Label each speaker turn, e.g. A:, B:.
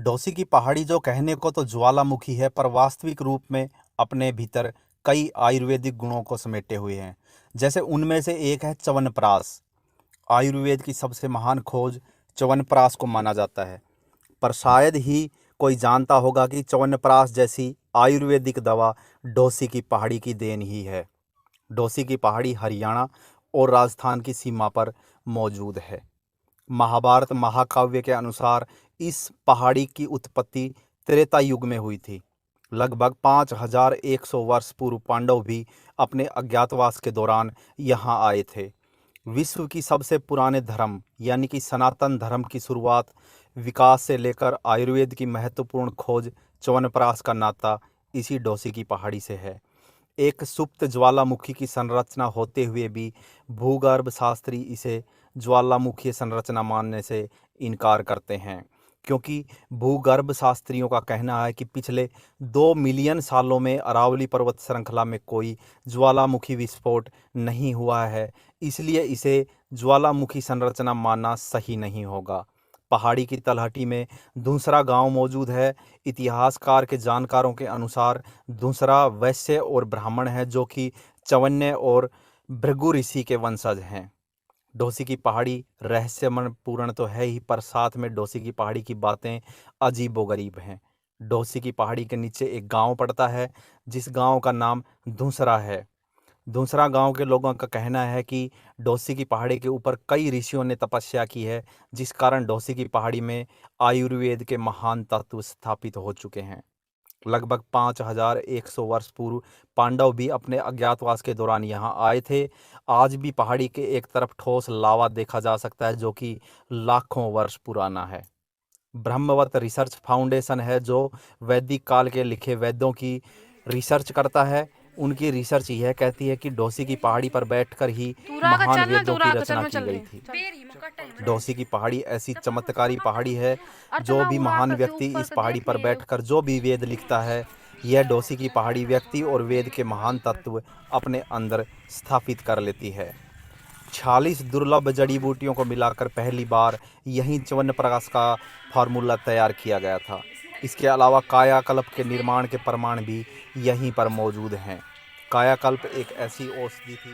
A: डोसी की पहाड़ी जो कहने को तो ज्वालामुखी है, पर वास्तविक रूप में अपने भीतर कई आयुर्वेदिक गुणों को समेटे हुए हैं। जैसे उनमें से एक है च्यवनप्राश। आयुर्वेद की सबसे महान खोज च्यवनप्राश को माना जाता है। पर शायद ही कोई जानता होगा कि च्यवनप्राश जैसी आयुर्वेदिक दवा डोसी की पहाड़ी की देन ही है। डोसी की पहाड़ी हरियाणा और राजस्थान की सीमा पर मौजूद है। महाभारत महाकाव्य के अनुसार इस पहाड़ी की उत्पत्ति त्रेता युग में हुई थी। लगभग 5100 वर्ष पूर्व पांडव भी अपने अज्ञातवास के दौरान यहाँ आए थे। विश्व की सबसे पुराने धर्म यानी कि सनातन धर्म की शुरुआत, विकास से लेकर आयुर्वेद की महत्वपूर्ण खोज च्यवनप्राश का नाता इसी डोसी की पहाड़ी से है। एक सुप्त ज्वालामुखी की संरचना होते हुए भी भूगर्भ शास्त्री इसे ज्वालामुखीय संरचना मानने से इनकार करते हैं, क्योंकि भूगर्भ शास्त्रियों का कहना है कि पिछले 2 मिलियन सालों में अरावली पर्वत श्रृंखला में कोई ज्वालामुखी विस्फोट नहीं हुआ है, इसलिए इसे ज्वालामुखी संरचना मानना सही नहीं होगा। पहाड़ी की तलहटी में दूसरा गांव मौजूद है। इतिहासकार के जानकारों के अनुसार दूसरा वैश्य और ब्राह्मण है, जो कि चवन्य और भृगु ऋषि के वंशज हैं। डोसी की पहाड़ी रहस्यमय पूर्ण तो है ही, पर साथ में डोसी की पहाड़ी की बातें अजीबोगरीब हैं। डोसी की पहाड़ी के नीचे एक गांव पड़ता है, जिस गांव का नाम दूसरा है। दूसरा गांव के लोगों का कहना है कि डोसी की पहाड़ी के ऊपर कई ऋषियों ने तपस्या की है, जिस कारण डोसी की पहाड़ी में आयुर्वेद के महान तत्व स्थापित हो चुके हैं। लगभग 5100 वर्ष पूर्व पांडव भी अपने अज्ञातवास के दौरान यहाँ आए थे। आज भी पहाड़ी के एक तरफ ठोस लावा देखा जा सकता है, जो कि लाखों वर्ष पुराना है। ब्रह्मवत रिसर्च फाउंडेशन है, जो वैदिक काल के लिखे वेदों की रिसर्च करता है। उनकी रिसर्च यह कहती है कि डोसी की पहाड़ी पर बैठकर ही
B: तूरा आकर
A: महान
B: चलना,
A: वेदों
B: तूरा
A: की
B: आकर चल,
A: रचना
B: मैं
A: की
B: चल
A: गई
B: रही
A: थी।
B: हूँ।
A: डोसी की पहाड़ी ऐसी
B: जब तक मैं
A: चमत्कारी
B: पकड़
A: पहाड़ी है,
B: और
A: जो
B: चलना
A: भी
B: उड़ा
A: महान
B: कर से
A: व्यक्ति
B: ऊपर
A: इस
B: कर
A: पहाड़ी
B: देख
A: पर
B: लिए।
A: बैठकर जो भी वेद लिखता है, यह डोसी की पहाड़ी व्यक्ति और वेद के महान तत्व अपने अंदर स्थापित कर लेती है। 46 दुर्लभ जड़ी बूटियों को मिलाकर पहली बार यहीं च्यवनप्राश का फार्मूला तैयार किया गया था। इसके अलावा कायाकल्प के निर्माण के प्रमाण भी यहीं पर मौजूद हैं। कायाकल्प एक ऐसी औषधि थी